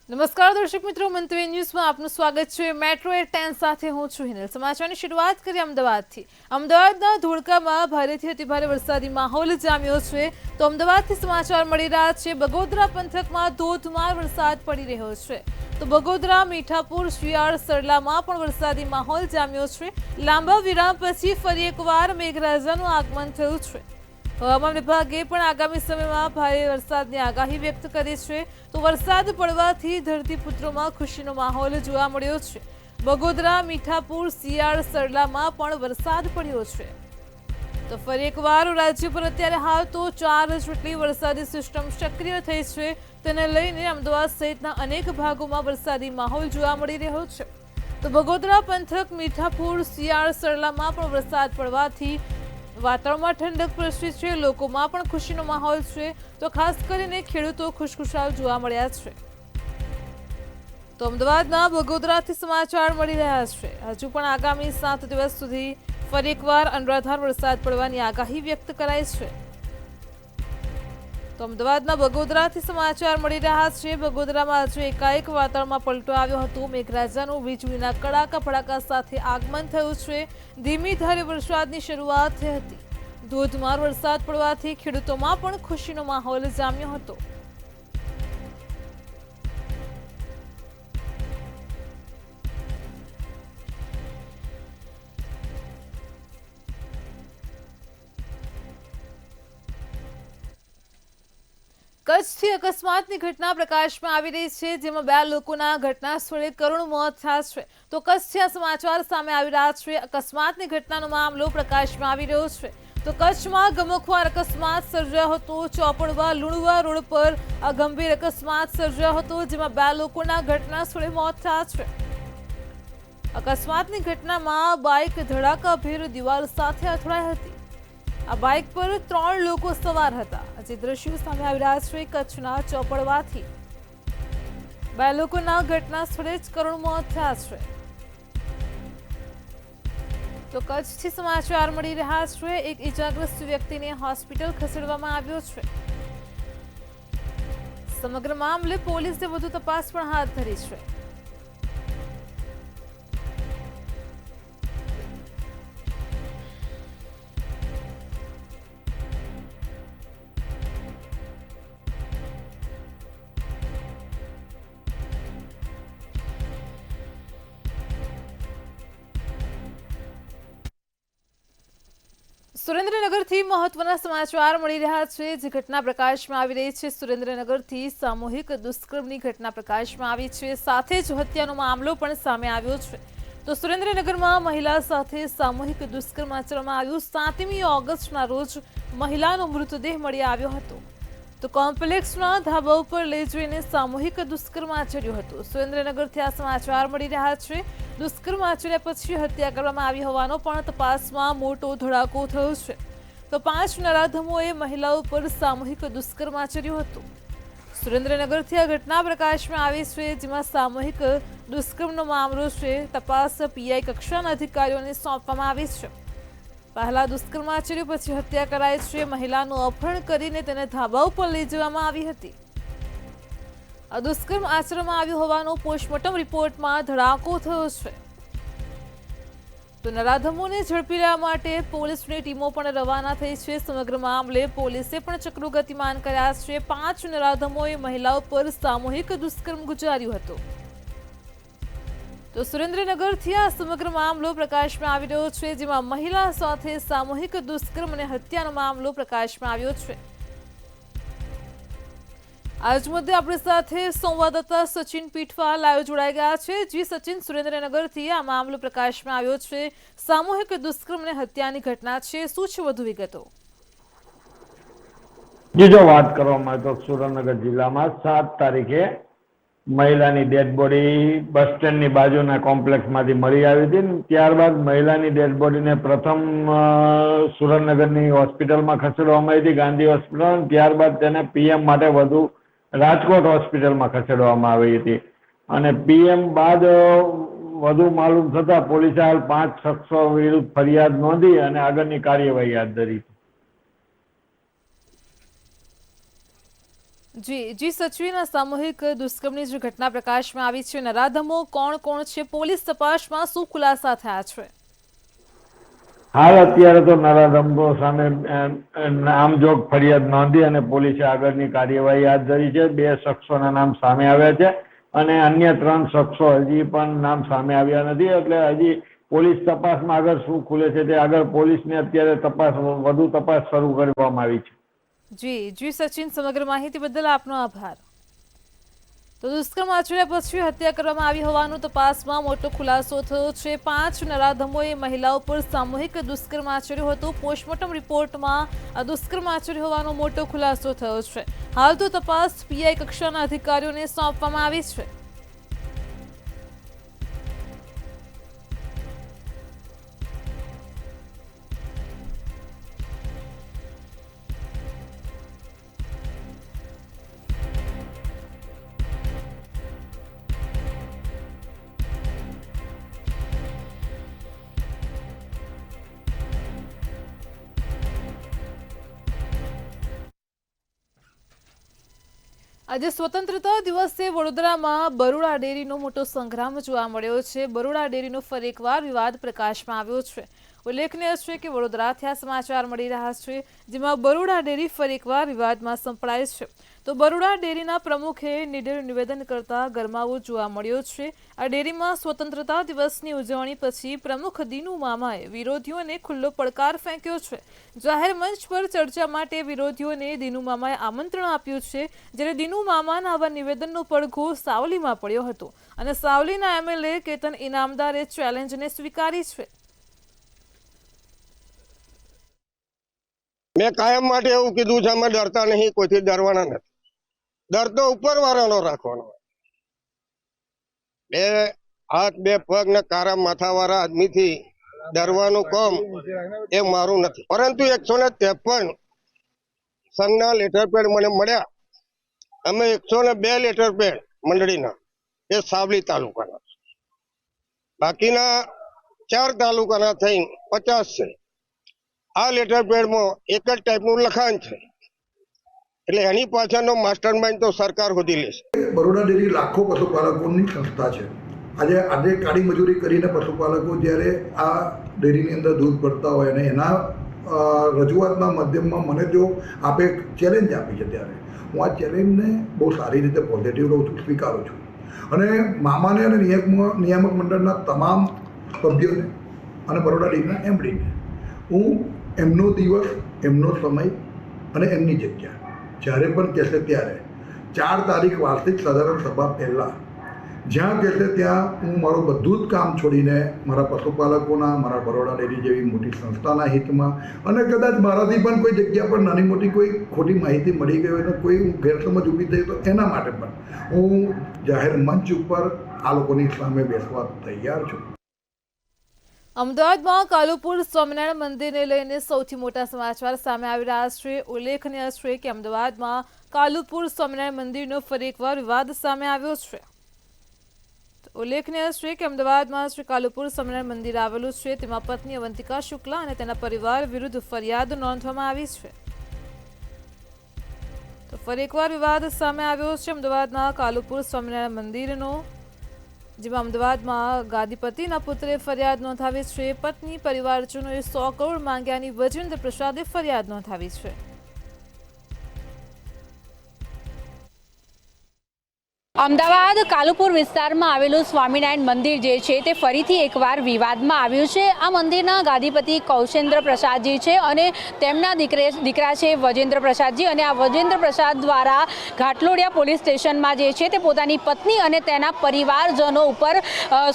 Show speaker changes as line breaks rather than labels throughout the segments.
નમસ્કાર દર્શક મિત્રો, મંતવ્ય ન્યૂઝમાં આપનું સ્વાગત છે। મેટ્રો એટ 10 સાથે હું છું હિનલ। સમાચારની શરૂઆત કરીએ અમદાવાદથી। અમદાવાદના ધોળકામાં ભારેથી અતિભારે વરસાદી માહોલ જામ્યો છે। તો અમદાવાદથી સમાચાર મળી રહ્યા છે। બગોદરા પંથકમાં ધોધમાર વરસાદ પડી રહ્યો છે। તો બગોદરા, મીઠાપુર, શિયાળ, સરલામાં પણ વરસાદી માહોલ જામ્યો છે। લાંબા વિરામ પછી ફરી એકવાર મેઘરાજાનું આગમન થયું છે। હવામાન વિભાગે પણ આગામી સમયમાં ભારે વરસાદની આગાહી વ્યક્ત કરી છે। તો વરસાદ પડવાથી ધરતીપુત્રોમાં ખુશીનો માહોલ જોવા મળ્યો છે। બગોદરા, મીઠાપુર, શિયાળ, સરલામાં પણ વરસાદ પડ્યો છે। તો ફરી એકવાર રાજ્ય પર અત્યારે હાલ તો 4 જેટલી વરસાદી સિસ્ટમ સક્રિય થઈ છે। તેને લઈને અમદાવાદ સહિતના અનેક ભાગોમાં વરસાદી માહોલ જોવા મળી રહ્યો છે। તો બગોદરા પંથક, મીઠાપુર, શિયાળ, સરલામાં પણ વરસાદ પડવાથી વાતાવરણમાં ઠંડક પ્રસરી છે। લોકોમાં પણ ખુશીનો માહોલ છે। તો ખાસ કરીને ખેડૂતો ખુશખુશાલ જોવા મળ્યા છે। તો અમદાવાદના બગોદરાથી સમાચાર મળી રહ્યા છે। હજુ પણ આગામી 7 દિવસ સુધી ફરી એકવાર અનરાધાર વરસાદ પડવાની આગાહી વ્યક્ત કરાઈ છે। તો અમદાવાદના બગોદરાથી સમાચાર મળી રહ્યા છે। બગોદરામાં હજુ એકાએક વાતાવરણમાં પલટો આવ્યો હતો। મેઘરાજાનું વીજળીના કડાકા ભડાકા સાથે આગમન થયું છે। ધીમી ધારે વરસાદની શરૂઆત થઈ હતી। ધોધમાર વરસાદ પડવાથી ખેડૂતોમાં પણ ખુશીનો માહોલ જામ્યો હતો। કચ્છથી અકસ્માતની ઘટના પ્રકાશમાં આવી રહી છે, જેમાં 2 લોકોના ઘટના સ્થળે કરુણ મોત થયા છે। તો કચ્છથી આ સમાચાર સામે આવી રહ્યા છે। અકસ્માતની ઘટનાનો મામલો પ્રકાશમાં આવી રહ્યો છે। તો કચ્છમાં ગમખ્વાર અકસ્માત સર્જાયો હતો। ચોપડવા લુણવા રોડ પર આ ગંભીર અકસ્માત સર્જાયો હતો, જેમાં 2 લોકોના ઘટના સ્થળે મોત થયા છે। અકસ્માતની ઘટનામાં બાઇક ધડાકાભેર દિવાલ સાથે અથડાઈ હતી। આ બાઇક પર 3 લોકો સવાર હતા। જે દ્રશ્યો સામે આવી રહ્યા છે કચ્છના ચોપડવાથી। 2 લોકોના ઘટના સ્થળે જ કરુણ મોત થયા છે। તો કચ્છથી સમાચાર મળી રહ્યા છે। એક ઇજાગ્રસ્ત વ્યક્તિને હોસ્પિટલ ખસેડવામાં આવ્યો છે। સમગ્ર મામલે પોલીસે વધુ તપાસ પણ હાથ ધરી છે। સુરેન્દ્રનગરથી મહત્વના સમાચાર મળી રહ્યા છે, જે ઘટના પ્રકાશમાં આવી રહી છે। સુરેન્દ્રનગરથી સામૂહિક દુષ્કર્મની ઘટના પ્રકાશમાં આવી છે, સાથે જ હત્યાનો મામલો પણ સામે આવ્યો છે। તો સુરેન્દ્રનગરમાં મહિલા સાથે સામૂહિક દુષ્કર્મ આચરવામાં આવ્યું। 7મી ઓગસ્ટના રોજ મહિલાનો મૃતદેહ મળી આવ્યો હતો। તો કોમ્પ્લેક્સના ધાબા ઉપર લઈ જઈને સામૂહિક દુષ્કર્મ આચર્યું હતું। સુરેન્દ્રનગરથી આ સમાચાર મળી રહ્યા છે। દુષ્કર્મ આચર્યા પછી હત્યા કરવામાં આવી હોવાનો પણ તપાસમાં મોટો ધડાકો થયો છે। તો 5 નરાધમોએ મહિલાઓ પર સામૂહિક દુષ્કર્મ આચર્યું હતું। સુરેન્દ્રનગરથી આ ઘટના પ્રકાશમાં આવી છે, જેમાં સામૂહિક દુષ્કર્મનો મામલો છે। તપાસ પીઆઈ કક્ષાના અધિકારીઓને સોંપવામાં આવી છે। પહેલા દુષ્કર્મ આચર્યું, પછી હત્યા કરાઈ છે। મહિલાનું અપહરણ કરીને તેને ધાબા ઉપર લઈ જવામાં આવી હતી। આ દુષ્કર્મ આચરવામાં આવ્યું હોવાનો પોસ્ટમોર્ટમ રિપોર્ટમાં ધડાકો થયો છે। તો નરાધમોને ઝડપી લેવા માટે પોલીસની ટીમો પણ રવાના થઈ છે। સમગ્ર મામલે પોલીસે પણ ચક્રો ગતિમાન કર્યા છે। 5 નરાધમોએ મહિલાઓ પર સામૂહિક દુષ્કર્મ ગુજાર્યું હતું। તો સુરેન્દ્રનગરથી આ સમગ્ર મામલો પ્રકાશમાં આવી રહ્યો છે, જેમાં મહિલા સાથે સામૂહિક દુષ્કર્મ અને હત્યાનો મામલો પ્રકાશમાં આવ્યો છે। આજ મુદ્દે આપણી સાથે સંવાદદાતા સચિન પીઠવા લાઈવ જોડાઈ ગયા છે। જી સચિન, સુરેન્દ્રનગરથી આ મામલો પ્રકાશમાં આવ્યો છે। સામૂહિક દુષ્કર્મ અને હત્યાની ઘટના છે, શું છે વધુ વિગતો?
જો વાત કરવામાં આવે તો સુરેન્દ્રનગર જિલ્લામાં 7 તારીખે મહિલાની ડેડ બોડી બસ સ્ટેન્ડની બાજુના કોમ્પ્લેક્સમાંથી મળી આવી હતી। ત્યારબાદ મહિલાની ડેડ બોડીને પ્રથમ સુરેન્દ્રનગરની હોસ્પિટલમાં ખસેડવામાં આવી હતી, ગાંધી હોસ્પિટલ। ત્યારબાદ તેને પીએમ માટે વધુ રાજકોટ હોસ્પિટલમાં ખસેડવામાં આવી હતી અને પીએમ બાદ વધુ માલુમ થતા પોલીસે હાલ 5 શખ્સો વિરુદ્ધ ફરિયાદ નોંધી અને આગળની કાર્યવાહી હાથ ધરી।
જી સચિન, સામૂહિક દુષ્કર્મની જે ઘટના પ્રકાશમાં આવી છે, નરાધમો કોણ કોણ છે, પોલીસ તપાસમાં શું ખુલાસા થયા છે?
હાલ અત્યારે તો નરાધમો સામે નામજોગ ફરિયાદ નોંધી અને પોલીસે આગળની કાર્યવાહી હાથ ધરી છે. 2 શખ્સોના નામ સામે આવ્યા છે અને અન્ય 3 શખ્સો હજી પણ નામ સામે આવ્યા નથી. એટલે હજી પોલીસ તપાસમાં આગળ શું ખુલે છે તે આગળ પોલીસને અત્યારે વધુ તપાસ શરૂ કરવામાં આવી છે.
જી સચિન, સમગ્ર માહિતી બદલ આપનો આભાર. તો દુષ્કર્મ આચર્યા પછી હત્યા કરવામાં આવી હોવાનો તપાસમાં મોટો ખુલાસો થયો છે. 5 નરાધમોએ મહિલાઓ પર સામૂહિક દુષ્કર્મ આચર્યું હતું. પોસ્ટમોર્ટમ રિપોર્ટમાં આ દુષ્કર્મ આચર્યો હોવાનો મોટો ખુલાસો થયો છે. હાલ તો તપાસ પીઆઈ કક્ષાના અધિકારીઓને સોંપવામાં આવી છે. આજે સ્વતંત્રતા દિવસે વડોદરામાં બરોડા ડેરીનો મોટો સંગ્રામ જોવા મળ્યો છે. બરોડા ડેરીનો ફરી એકવાર વિવાદ પ્રકાશમાં આવ્યો છે. ઉલ્લેખનીય છે કે વડોદરાથી આ સમાચાર મળી રહ્યા છે, જેમાં બરોડા ડેરી ફરી એકવાર વિવાદમાં સંપડાય છે. તો બરોડા ડેરીના પ્રમુખે નિડર નિવેદન કરતા ગરમાવો જોવા મળ્યો છે. આ ડેરીમાં સ્વતંત્રતા દિવસની ઉજવણી પછી પ્રમુખ દિનુ મામાએ વિરોધીઓને ખુલ્લો પડકાર ફેંક્યો છે. જાહેર મંચ પર ચર્ચા માટે વિરોધીઓને દિનુ મામાએ આમંત્રણ આપ્યું છે, જ્યારે દિનુ મામાના આવા નિવેદનનો પડઘો સાવલીમાં પડ્યો હતો અને સાવલીના એમએલએ કેતન ઇનામદારે ચેલેન્જને સ્વીકારી છે.
મેં કાયમ માટે એવું કીધું છે, અમે ડરતા નહીં, કોઈથી ડરવાના નથી. ડર તો ઉપર વાળાનો રાખવાનો. 2 હાથ 2 પગ ને કારા માથા વાળા આદમીથી ડરવાનું કામ એ મારું નથી. પરંતુ 153 સંઘના લેટર પેડ મને મળ્યા. અમે 102 લેટર પેડ મંડળીના એ સાવલી તાલુકાના, બાકીના 4 તાલુકાના થઈને 50 છે. આ લેટર પેડમાં એક જ ટાઈપનું લખાણ છે, એટલે એની પાછળનો માસ્ટર માઇન્ડ તો સરકાર શોધી લેશે.
બરોડા ડેરી લાખો પશુપાલકોની સંસ્થા છે. આજે કાળી મજૂરી કરીને પશુપાલકો જ્યારે આ ડેરીની અંદર દૂધ ભરતા હોય અને એના રજૂઆતના માધ્યમમાં મને જો આપે ચેલેન્જ આપી છે, ત્યારે હું આ ચેલેન્જને બહુ સારી રીતે પોઝિટિવ લઉં છું, સ્વીકારું છું. અને મામાને અને નિયામક મંડળના તમામ સભ્યોને અને બરોડા ડેરીના એમડીને હું એમનો દિવસ, એમનો સમય અને એમની જગ્યા જ્યારે પણ કહેશે ત્યારે 4 તારીખ વાર્ષિક સાધારણ સભા પહેલાં જ્યાં કહેશે ત્યાં હું મારું બધું જ કામ છોડીને મારા પશુપાલકોના, મારા બરોડા ડેરી જેવી મોટી સંસ્થાના હિતમાં, અને કદાચ મારાથી પણ કોઈ જગ્યા પર નાની મોટી કોઈ ખોટી માહિતી મળી ગઈ હોય, કોઈ ગેરસમજ ઊભી થઈ તો એના માટે પણ હું જાહેર મંચ ઉપર આ લોકોની સામે બેસવા તૈયાર છું.
અમદાવાદમાં કાલુપુર સ્વામિનારાયણ મંદિરને લઈને સૌથી મોટા સમાચાર સામે આવી રહ્યા છે. ઉલ્લેખનીય છે કે અમદાવાદમાં કાલુપુર સ્વામિનારાયણ મંદિરનો ફરી એકવાર વિવાદ સામે આવ્યો છે. ઉલ્લેખનીય છે કે અમદાવાદમાં શ્રી કાલુપુર સ્વામિનારાયણ મંદિર આવેલું છે, તેમાં પત્ની અવંતિકા શુક્લા અને તેના પરિવાર વિરુદ્ધ ફરિયાદ નોંધવામાં આવી છે. તો ફરી એકવાર વિવાદ સામે આવ્યો છે અમદાવાદના કાલુપુર સ્વામિનારાયણ મંદિરનો, જેમાં અમદાવાદમાં ગાદીપતિના પુત્રે ફરિયાદ નોંધાવી છે. પત્ની પરિવારજનોએ 100 કરોડ માંગ્યાની વજેન્દ્ર પ્રસાદે ફરિયાદ નોંધાવી છે.
અમદાવાદ કાલુપુર વિસ્તારમાં આવેલું સ્વામિનારાયણ મંદિર જે છે તે ફરીથી એકવાર વિવાદમાં આવ્યું છે. આ મંદિરના ગાદીપતિ કૌશેન્દ્ર પ્રસાદજી છે અને તેમના દીકરા છે વજેન્દ્ર પ્રસાદજી, અને આ વજેન્દ્ર પ્રસાદ દ્વારા ઘાટલોડિયા પોલીસ સ્ટેશનમાં જે છે તે પોતાની પત્ની અને તેના પરિવારજનો ઉપર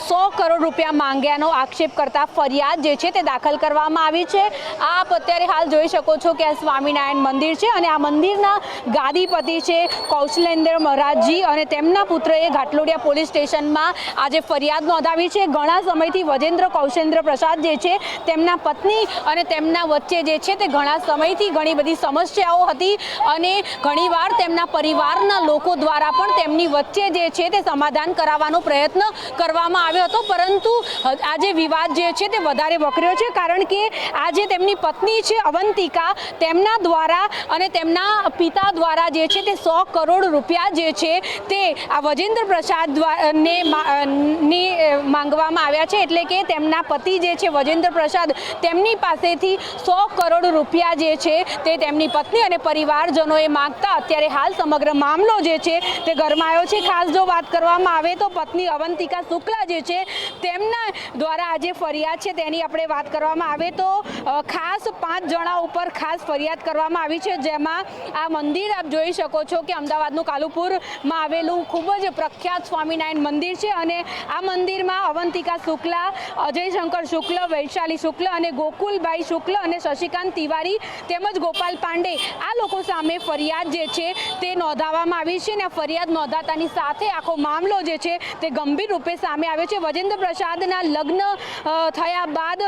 100 કરોડ રૂપિયા માંગ્યાનો આક્ષેપ કરતા ફરિયાદ જે છે તે દાખલ કરવામાં આવી છે. આપ અત્યારે હાલ જોઈ શકો છો કે આ સ્વામિનારાયણ મંદિર છે અને આ મંદિરના ગાદીપતિ છે કૌશલેન્દ્ર મહારાજજી, અને તેમના તેમના પુત્રએ ઘાટલોડિયા પોલીસ સ્ટેશનમાં આજે ફરિયાદ નોંધાવી છે. ઘણા સમયથી વજેન્દ્ર કૌશેન્દ્ર પ્રસાદ જે છે તેમના પત્ની અને તેમના વચ્ચે જે છે તે ઘણા સમયથી ઘણી બધી સમસ્યાઓ હતી અને ઘણીવાર તેમના પરિવારના લોકો દ્વારા પણ તેમની વચ્ચે જે છે તે સમાધાન કરાવવાનો પ્રયત્ન કરવામાં આવ્યો હતો, પરંતુ આજે વિવાદ જે છે તે વધારે વકર્યો છે, કારણ કે આજે તેમની પત્ની છે અવંતિકા, તેમના દ્વારા અને તેમના પિતા દ્વારા જે છે તે 100 કરોડ રૂપિયા જે છે તે આ વજેન્દ્ર પ્રસાદ ને માંગવામાં આવ્યા છે. એટલે કે તેમના પતિ જે છે વજેન્દ્ર પ્રસાદ, તેમની પાસેથી 100 કરોડ રૂપિયા જે છે તે તેમની પત્ની અને પરિવારજનોએ માંગતા અત્યારે હાલ સમગ્ર મામલો જે છે તે ગરમાયો છે. ખાસ જો વાત કરવામાં આવે તો પત્ની અવંતિકા શુક્લા જે છે તેમના દ્વારા આજે ફરિયાદ છે તેની આપણે વાત કરવામાં આવે તો ખાસ 5 જણા ઉપર ખાસ ફરિયાદ કરવામાં આવી છે, જેમાં આ મંદિર આપ જોઈ શકો છો કે અમદાવાદનું કાલુપુરમાં આવેલું ખૂબ જ પ્રખ્યાત સ્વામિનારાયણ મંદિર છે અને આ મંદિરમાં અવંતિકા શુક્લા, અજય શંકર શુક્લ, વૈશાલી શુક્લ અને ગોકુલભાઈ શુક્લ અને શશિકાંત તિવારી તેમજ ગોપાલ પાંડે આ લોકો સામે ફરિયાદ જે છે તે નોંધાવવામાં આવી છે અને આ ફરિયાદ નોંધાતાની સાથે આખો મામલો જે છે તે ગંભીર રૂપે સામે આવ્યો છે. વજેન્દ્ર પ્રસાદના લગ્ન થયા બાદ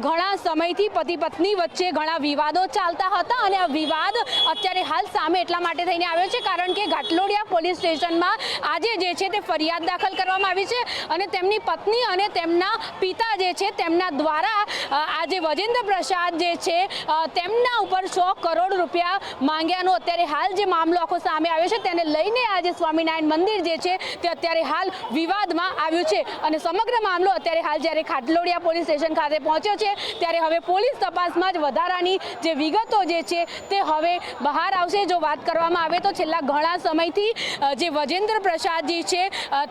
ઘણા સમયથી પતિ પત્ની વચ્ચે ઘણા વિવાદો ચાલતા હતા અને આ વિવાદ અત્યારે હાલ સામે એટલા માટે થઈને આવ્યો છે કારણ કે ઘાટલોડિયા પોલીસ સ્ટેશનમાં આજે જે છે તે ફરિયાદ દાખલ કરવામાં આવી છે અને તેમની પત્ની અને તેમના પિતા જે છે તેમના દ્વારા આજે વજેન્દ્ર પ્રસાદ જે છે તેમના ઉપર 100 કરોડ રૂપિયા માંગ્યાનો અત્યારે હાલ જે મામલો આખો સામે આવ્યો છે તેને લઈને આજે સ્વામિનારાયણ મંદિર જે છે તે અત્યારે હાલ વિવાદમાં આવ્યું છે અને સમગ્ર મામલો અત્યારે હાલ જ્યારે ઘાટલોડિયા પોલીસ સ્ટેશન ખાતે પહોંચ્યો છે ત્યારે હવે પોલીસ તપાસમાં જ વધારાની જે વિગતો જે છે તે હવે બહાર આવશે. જો વાત કરવામાં આવે તો છેલ્લા ઘણા સમયથી જે વજેન્દ્ર પ્રસાદજી છે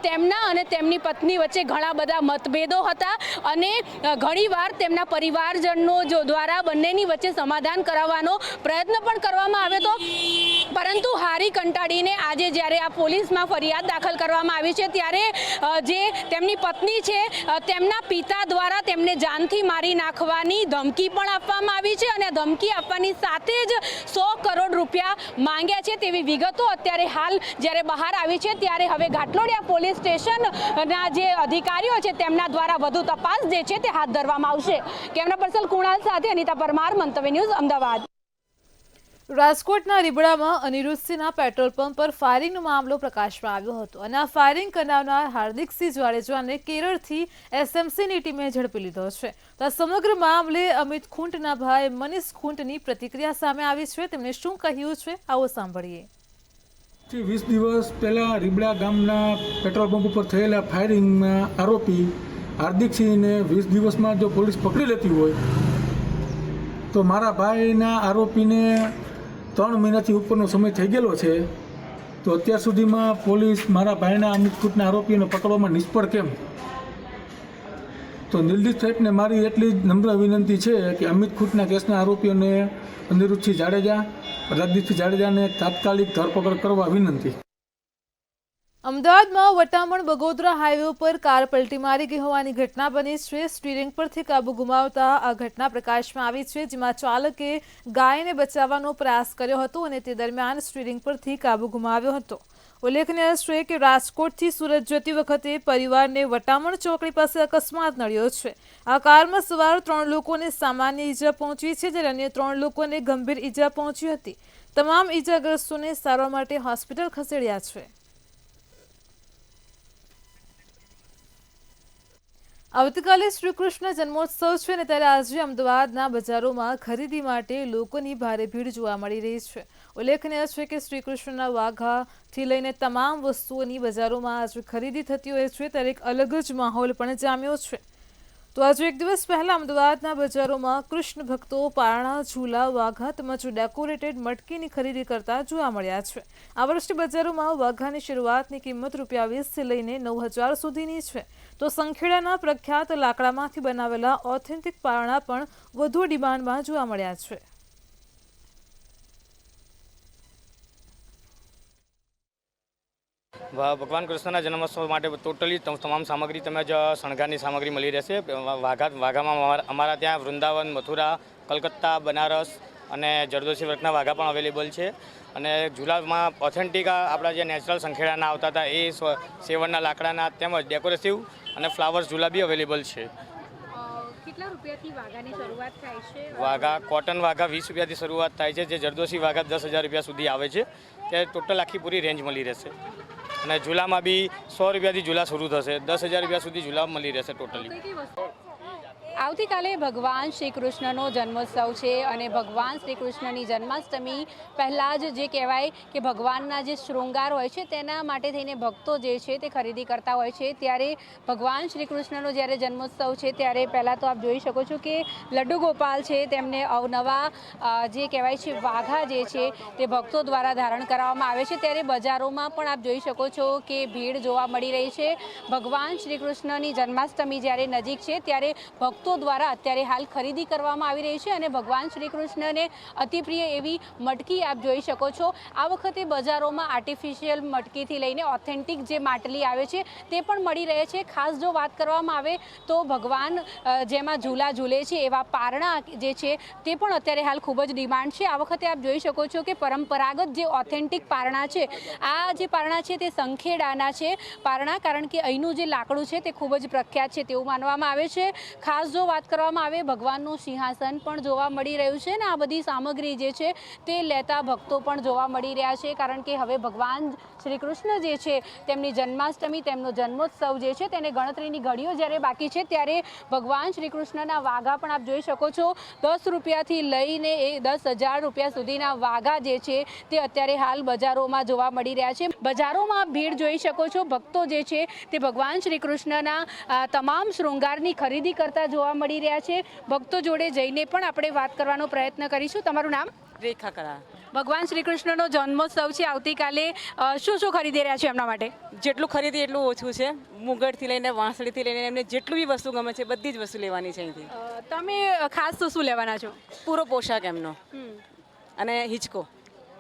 તેમના અને તેમની પત્ની વચ્ચે ઘણા બધા મતભેદો હતા અને ઘણીવાર તેમના પરિવારજનો દ્વારા બંનેની વચ્ચે સમાધાન કરાવવાનો પ્રયત્ન પણ કરવામાં આવ્યો હતો, પરંતુ હારી કંટાળીને આજે જ્યારે આ પોલીસમાં ફરિયાદ દાખલ કરવામાં આવી છે ત્યારે જે તેમની પત્ની છે તેમના પિતા દ્વારા તેમને જાનથી મારી નાખવાની ધમકી પણ આપવામાં આવી છે અને ધમકી આપવાની સાથે જ 100 કરોડ રૂપિયા માંગ્યા છે તેવી વિગતો અત્યારે હાલ જ્યારે બહાર આવી છે ત્યારે હવે ઘાટલોડિયા પોલીસ સ્ટેશનના જે અધિકારીઓ છે તેમના દ્વારા વધુ તપાસ જે છે તે હાથ ધરવામાં આવશે. કેમેરા પર્સન કુણાલ સાથે અનિતા પરમાર, મંતવ્ય ન્યૂઝ, અમદાવાદ.
રાજકોટના રીબડામાં અનિરુદ્ધસિંહના પેટ્રોલ પંપ પર ફાયરિંગનો મામલો પ્રકાશમાં આવ્યો હતો અને આ ફાયરિંગ કરનાર હાર્દિકસિંહ જાડેજાને કેરળથી એસએમસીની ટીમે ઝડપી લીધો છે. તો આ સમગ્ર મામલે અમિત ખૂંટના ભાઈ મનીષ ખૂંટની પ્રતિક્રિયા સામે આવી છે. તેમણે શું કહ્યું છે આવો સાંભળીએ.
20 દિવસ પહેલાં રીબડા ગામના પેટ્રોલ પંપ ઉપર થયેલા ફાયરિંગમાં આરોપી હાર્દિકસિંહને 20 દિવસમાં જો પોલીસ પકડી લેતી હોય તો મારા ભાઈના આરોપીને 3 મહિનાથી ઉપરનો સમય થઈ ગયેલો છે, તો અત્યાર સુધીમાં પોલીસ મારા ભાઈના અમિત ખૂંટના આરોપીઓને પકડવામાં નિષ્ફળ કેમ? તો નિર્દોષ સાહેબને મારી એટલી જ નમ્ર વિનંતી છે કે અમિત ખૂંટના કેસના આરોપીઓને અનિરુદ્ધસિંહ જાડેજા, રાજદીપસિંહ જાડેજાને તાત્કાલિક ધરપકડ કરવા વિનંતી.
અમદાવાદમાં વટામણ બગોદરા હાઈવે પર કાર પલટી મારી ગઈ હોવાની ઘટના બની છે. સ્ટીરિંગ પરથી કાબુ ગુમાવતા આ ઘટના પ્રકાશમાં આવી છે, જેમાં ચાલકે ગાયને બચાવવાનો પ્રયાસ કર્યો હતો અને તે દરમિયાન સ્ટીરિંગ પરથી કાબુ ગુમાવ્યો હતો. ઉલ્લેખનીય છે કે રાજકોટથી સુરત જતી વખતે પરિવારને વટામણ ચોકડી પાસે અકસ્માત નડ્યો છે. આ કારમાં સવાર 3 લોકોને સામાન્ય ઈજા પહોંચી છે, જ્યારે અન્ય 3 લોકોને ગંભીર ઈજા પહોંચી હતી. તમામ ઈજાગ્રસ્તોને સારવાર માટે હોસ્પિટલ ખસેડ્યા છે. આવતીકાલે શ્રી કૃષ્ણ જન્મોત્સવ છે અને ત્યારે આજે અમદાવાદના બજારોમાં ખરીદી માટે લોકોની ભારે ભીડ જોવા મળી રહી છે. ઉલ્લેખનીય છે કે શ્રી કૃષ્ણના વાઘાથી લઈને તમામ વસ્તુઓની બજારોમાં આજે ખરીદી થતી હોય છે, ત્યારે એક અલગ જ માહોલ પણ જામ્યો છે. તો આજે એક દિવસ પહેલા અમદાવાદના બજારોમાં કૃષ્ણ ભક્તો પારણા, ઝૂલા, વાઘા તેમજ ડેકોરેટેડ મટકીની ખરીદી કરતા જોવા મળ્યા છે. આ વર્ષે બજારોમાં વાઘાની શરૂઆતની કિંમત ₹20થી લઈને 9,000 સુધીની છે. તો સંખેડાના પ્રખ્યાત લાકડામાંથી બનાવેલા ઓથેન્ટિક પારણા પણ વધુ ડિમાન્ડમાં જોવા મળ્યા છે.
ભગવાન કૃષ્ણના જન્મોત્સવ માટે ટોટલી તમામ સામગ્રી તેમજ શણગારની સામગ્રી મળી રહેશે. વાઘામાં અમારા ત્યાં વૃંદાવન, મથુરા, કલકત્તા, બનારસ અને જરદોશી વર્કના વાઘા પણ અવેલેબલ છે. અને ઝૂલામાં ઓથેન્ટિક આપણા જે નેચરલ સંખેડાના આવતા હતા એ સેવણના લાકડાના તેમજ ડેકોરેટિવ અને ફ્લાવર્સ ઝૂલા બી અવેલેબલ છે.
કેટલા રૂપિયાથી વાઘાની શરૂઆત થાય છે?
વાઘા કોટન વાઘા 20 રૂપિયાથી શરૂઆત થાય છે, જે જરદોશી વાઘા 10,000 રૂપિયા સુધી આવે છે. ત્યારે ટોટલ આખી પૂરી રેન્જ મળી રહેશે. અને ઝૂલામાં બી 100 રૂપિયાથી ઝૂલા શરૂ થશે, 10,000 રૂપિયા સુધી ઝૂલા મળી રહેશે ટોટલી.
આવતીકાલે ભગવાન શ્રી કૃષ્ણનો જન્મોત્સવ છે અને ભગવાન શ્રી કૃષ્ણની જન્માષ્ટમી પહેલાં જ જે કહેવાય કે ભગવાનના જે શૃંગાર હોય છે તેના માટે થઈને ભક્તો જે છે તે ખરીદી કરતા હોય છે. ત્યારે ભગવાન શ્રી કૃષ્ણનો જ્યારે જન્મોત્સવ છે ત્યારે પહેલાં તો આપ જોઈ શકો છો કે લડ્ડુ ગોપાલ છે તેમને અવનવા જે કહેવાય છે વાઘા જે છે તે ભક્તો દ્વારા ધારણ કરવામાં આવે છે. ત્યારે બજારોમાં પણ આપ જોઈ શકો છો કે ભીડ જોવા મળી રહી છે. ભગવાન શ્રી કૃષ્ણની જન્માષ્ટમી જ્યારે નજીક છે ત્યારે ભક્તો દ્વારા અત્યારે હાલ ખરીદી કરવામાં આવી રહી છે અને ભગવાન શ્રી કૃષ્ણને અતિપ્રિય એવી મટકી આપ જોઈ શકો છો. આ વખતે બજારોમાં આર્ટિફિશિયલ મટકીથી લઈને ઓથેન્ટિક જે માટલી આવે છે તે પણ મળી રહે છે. ખાસ જો વાત કરવામાં આવે તો ભગવાન જેમાં ઝૂલા ઝૂલે છે એવા પારણા જે છે તે પણ અત્યારે હાલ ખૂબ જ ડિમાન્ડ છે. આ વખતે આપ જોઈ શકો છો કે પરંપરાગત જે ઓથેન્ટિક પારણા છે, આ જે પારણા છે તે સંખેડાના છે પારણા, કારણ કે અહીંનું જે લાકડું છે તે ખૂબ જ પ્રખ્યાત છે તેવું માનવામાં આવે છે. ખાસ જો વાત કરવામાં આવે ભગવાનનું સિંહાસન પણ જોવા મળી રહ્યું છે ને આ બધી સામગ્રી જે છે તે લેતા ભક્તો પણ જોવા મળી રહ્યા છે, કારણ કે હવે ભગવાન શ્રી કૃષ્ણ જે છે તેમની જન્માષ્ટમી, તેમનો જન્મોત્સવ જે છે તેને ગણતરીની ઘડીઓ જ્યારે બાકી છે ત્યારે ભગવાન શ્રી કૃષ્ણના વાઘા પણ આપ જોઈ શકો છો 10 રૂપિયાથી લઈને 10,000 રૂપિયા સુધીના વાઘા જે છે તે અત્યારે હાલ બજારોમાં જોવા મળી રહ્યા છે. બજારોમાં ભીડ જોઈ શકો છો. ભક્તો જે છે તે ભગવાન શ્રી કૃષ્ણના તમામ શૃંગારની ખરીદી કરતા જોવા મળી રહ્યા છે. ભક્તો જોડે જઈને પણ આપણે વાત કરવાનો પ્રયત્ન કરીશું. તમારું નામ?
રેખા કરા.
ભગવાન શ્રી કૃષ્ણનો જન્મોત્સવ છે આવતીકાલે, શું શું ખરીદી રહ્યા છો એમના માટે?
જેટલું ખરીદી એટલું ઓછું છે. મુગટથી લઈને વાંસળીથી લઈને એમને જેટલું બી વસ્તુ ગમે છે બધી જ વસ્તુ લેવાની છે અહીંથી.
તમે ખાસ તો શું લેવાના છો?
પૂરો પોશાક એમનો અને હિંચકો.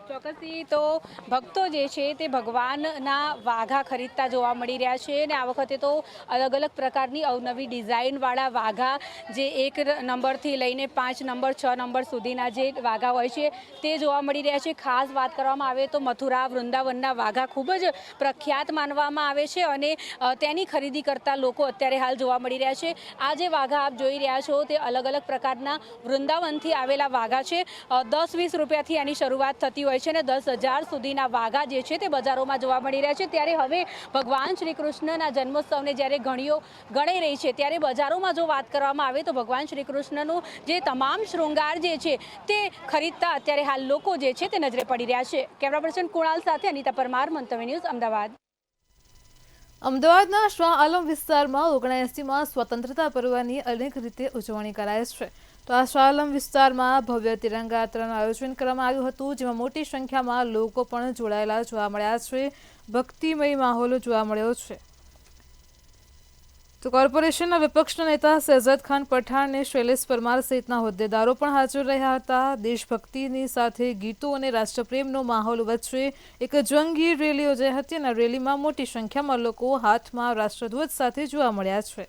ચોક્કસથી તો ભક્તો જે છે તે ભગવાનના વાઘા ખરીદતા જોવા મળી રહ્યા છે અને આ વખતે તો અલગ અલગ પ્રકારની અવનવી ડિઝાઇનવાળા વાઘા જે 1 નંબરથી લઈને 5 નંબર 6 નંબર સુધીના જે વાઘા હોય છે તે જોવા મળી રહ્યા છે. ખાસ વાત કરવામાં આવે તો મથુરા વૃંદાવનના વાઘા ખૂબ જ પ્રખ્યાત માનવામાં આવે છે અને તેની ખરીદી કરતા લોકો અત્યારે હાલ જોવા મળી રહ્યા છે. આ જે વાઘા આપ જોઈ રહ્યા છો તે અલગ અલગ પ્રકારના વૃંદાવનથી આવેલા વાઘા છે. 10-20 રૂપિયાથી આની શરૂઆત થતી હોય છે અને 10,000 સુધીના વાઘા જે છે તે બજારોમાં જોવા મળી રહ્યા છે. ત્યારે હવે ભગવાન શ્રી કૃષ્ણના જન્મોત્સવને જ્યારે ઘણીઓ ગણાઈ રહી છે ત્યારે બજારોમાં જો વાત કરવામાં આવે તો ભગવાન શ્રી કૃષ્ણનું જે તમામ શૃંગાર જે છે તે ખરીદતા અત્યારે હાલ લોકો જે છે તે નજરે પડી રહ્યા છે. કેમેરા પર્સન કુણાલ સાથે અનિતા પરમાર, મંતવ્ય ન્યૂઝ, અમદાવાદ.
અમદાવાદના શાહ આલમ વિસ્તારમાં 79માં સ્વતંત્રતા પર્વની અનેક રીતે ઉજવણી કરાય છે. તો આ શાહ આલમ વિસ્તારમાં ભવ્ય તિરંગા યાત્રાનું આયોજન કરવામાં આવ્યું હતું, જેમાં મોટી સંખ્યામાં લોકો પણ જોડાયેલા જોવા મળ્યા છે. ભક્તિમય માહોલ જોવા મળ્યો છે. તો કોર્પોરેશનના વિપક્ષના નેતા શહેજાદ ખાન પઠાણ અને શૈલેષ પરમાર સહિતના હોદ્દેદારો પણ હાજર રહ્યા હતા. દેશભક્તિની સાથે ગીતો અને રાષ્ટ્રપ્રેમનો માહોલ વચ્ચે એક જંગી રેલી યોજાઈ હતી અને રેલીમાં મોટી સંખ્યામાં લોકો હાથમાં રાષ્ટ્રધ્વજ સાથે જોવા મળ્યા છે.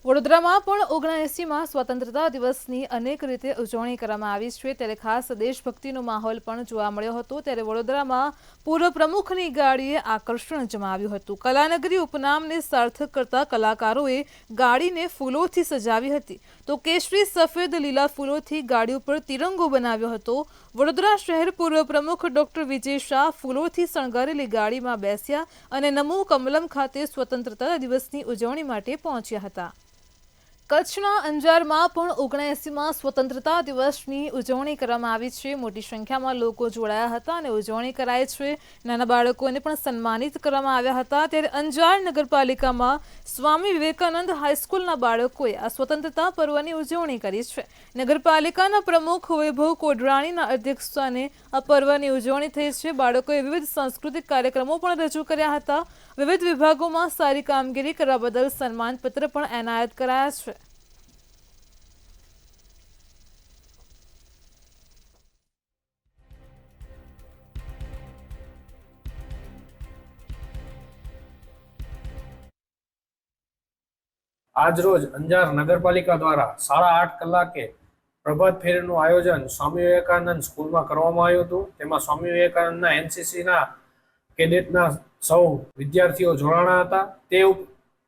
વડોદરામાં પણ 79માં સ્વતંત્રતા દિવસની અનેક રીતે ઉજવણી કરવામાં આવી છે. ત્યારે ખાસ દેશભક્તિનો માહોલ પણ જોવા મળ્યો હતો. ત્યારે વડોદરામાં પૂર્વ પ્રમુખની ગાડીએ આકર્ષણ જમાવ્યું હતું. કલાનગરી ઉપનામને સાર્થક કરતા કલાકારોએ ગાડીને ફૂલોથી સજાવી હતી. તો કેસરી, સફેદ, લીલા ફૂલોથી ગાડી ઉપર તિરંગો બનાવ્યો હતો. વડોદરા શહેર પૂર્વ પ્રમુખ ડોક્ટર વિજય શાહ ફૂલોથી શણગારેલી ગાડીમાં બેસ્યા અને નમો કમલમ ખાતે સ્વતંત્રતા દિવસની ઉજવણી માટે પહોંચ્યા હતા. કચ્છના અંજારમાં પણ 79માં સ્વતંત્રતા દિવસની ઉજવણી કરવામાં આવી છે. મોટી સંખ્યામાં લોકો જોડાયા હતા અને ઉજવણી કરાઈ છે. નાના બાળકોને પણ સન્માનિત કરવામાં આવ્યા હતા. ત્યારે અંજાર નગરપાલિકામાં સ્વામી વિવેકાનંદ હાઈસ્કૂલના બાળકોએ આ સ્વતંત્રતા પર્વની ઉજવણી કરી છે. નગરપાલિકાના પ્રમુખ વૈભવ કોડરાણીના અધ્યક્ષસ્થાને આ પર્વની ઉજવણી થઈ છે. બાળકોએ વિવિધ સાંસ્કૃતિક કાર્યક્રમો પણ રજૂ કર્યા હતા. વિવિધ વિભાગોમાં સારી કામગીરી કરવા બદલ સન્માનપત્ર પણ એનાયત કરાયા છે.
આજરોજ અંજાર નગરપાલિકા દ્વારા 8:30 કલાકે પ્રભાત ફેરીનું આયોજન સ્વામી વિવેકાનંદ સ્કૂલમાં કરવામાં આવ્યું હતું. તેમાં સ્વામી વિવેકાનંદના એનસીસીના કેડેટના સૌ વિદ્યાર્થીઓ જોડાણા હતા.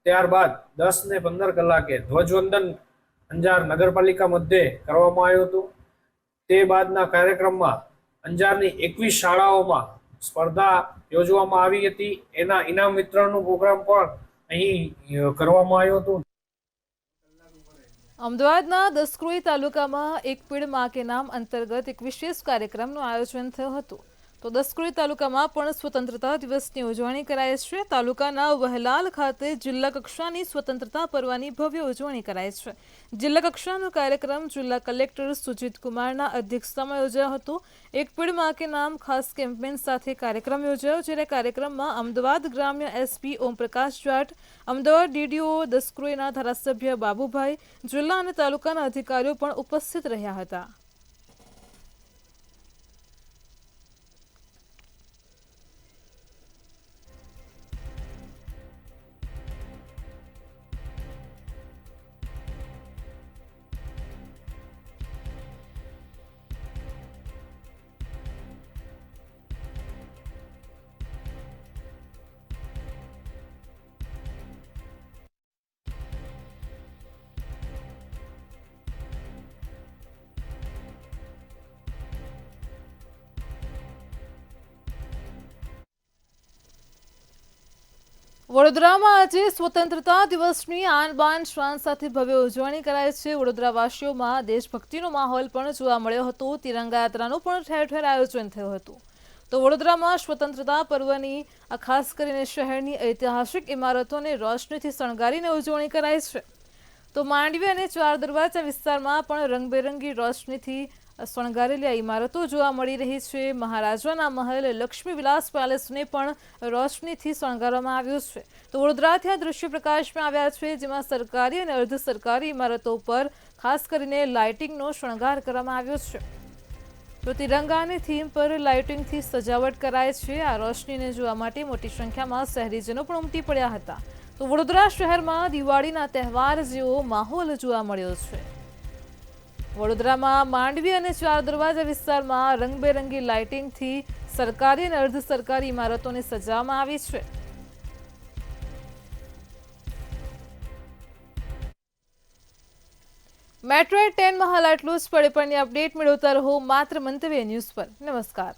ત્યારબાદ 10 ને 15 કલાકે ધ્વજવંદન અંજાર નગરપાલિકા મધ્યે કરવામાં આવ્યું હતું. તે બાદના કાર્યક્રમમાં અંજારની 21 શાળાઓમાં સ્પર્ધા યોજવામાં આવી હતી. એના ઇનામ વિતરણનું પ્રોગ્રામ પણ અહીં કરવામાં આવ્યું હતું.
અમદાવાદના દસક્રોઈ તાલુકામાં એક પેડ માં કે નામ અંતર્ગત એક વિશેષ કાર્યક્રમનું આયોજન થયું હતું. તો દસક્રોઈ તાલુકામાં પણ સ્વતંત્રતા દિવસની ઉજવણી કરાઈ છે. તાલુકાના વહલાલ ખાતે જિલ્લા કક્ષાની સ્વતંત્રતા પર્વની ભવ્ય ઉજવણી કરાઈ છે. જિલ્લા કક્ષાનો કાર્યક્રમ જિલ્લા કલેક્ટર સુજીત કુમારના અધ્યક્ષતામાં યોજાયો હતો. એક પેડ માં કે નામ ખાસ કેમ્પેન સાથે કાર્યક્રમ યોજાયો, જ્યારે કાર્યક્રમમાં અમદાવાદ ગ્રામ્ય એસપી ઓમપ્રકાશ જાટ, અમદાવાદ ડીડીઓ દસક્રોઈના ધારાસભ્ય બાબુભાઈ, જિલ્લા અને તાલુકાના અધિકારીઓ પણ ઉપસ્થિત રહ્યા હતા. વડોદરામાં આજે સ્વતંત્રતા દિવસની આન બાન શાન સાથે ભવ્ય ઉજવણી કરાઈ છે. વડોદરાવાસીઓમાં દેશભક્તિનો માહોલ પણ જોવા મળ્યો હતો. તિરંગા યાત્રાનું પણ ઠેર ઠેર આયોજન થયું હતું. તો વડોદરામાં સ્વતંત્રતા પર્વની ખાસ કરીને શહેરની ઐતિહાસિક ઇમારતોને રોશનીથી શણગારીને ઉજવણી કરાઈ છે. તો માંડવી અને ચાર દરવાજા વિસ્તારમાં પણ રંગબેરંગી રોશનીથી શણગારેલી આ ઇમારતો જોવા મળી રહી છે. મહારાજાના મહેલ લક્ષ્મી વિલાસ પેલેસને પણ રોશનીથી શણગારવામાં આવ્યું છે. તો વડોદરાથી આ દ્રશ્ય પ્રકાશમાં આવ્યા છે, જેમાં સરકારી અને અર્ધ સરકારી ઇમારતો પર ખાસ કરીને લાઇટિંગનો શણગાર કરવામાં આવ્યો છે. તો તિરંગાની થીમ પર લાઇટિંગથી સજાવટ કરાય છે. આ રોશનીને જોવા માટે મોટી સંખ્યામાં શહેરીજનો પણ ઉમટી પડ્યા હતા. તો વડોદરા શહેરમાં દિવાળીના તહેવાર જેવો માહોલ જોવા મળ્યો છે. વડોદરામાં માંડવી અને ચાર દરવાજા વિસ્તારમાં રંગબેરંગી લાઇટિંગથી સરકારી અને અર્ધ સરકારી ઇમારતોને સજાવવામાં આવી છે. મેટ્રો 10 માં હાલ આટલું જ. પડે પણની અપડેટ મેળવતા રહો માત્ર મંતવ્ય ન્યૂઝ પર. નમસ્કાર.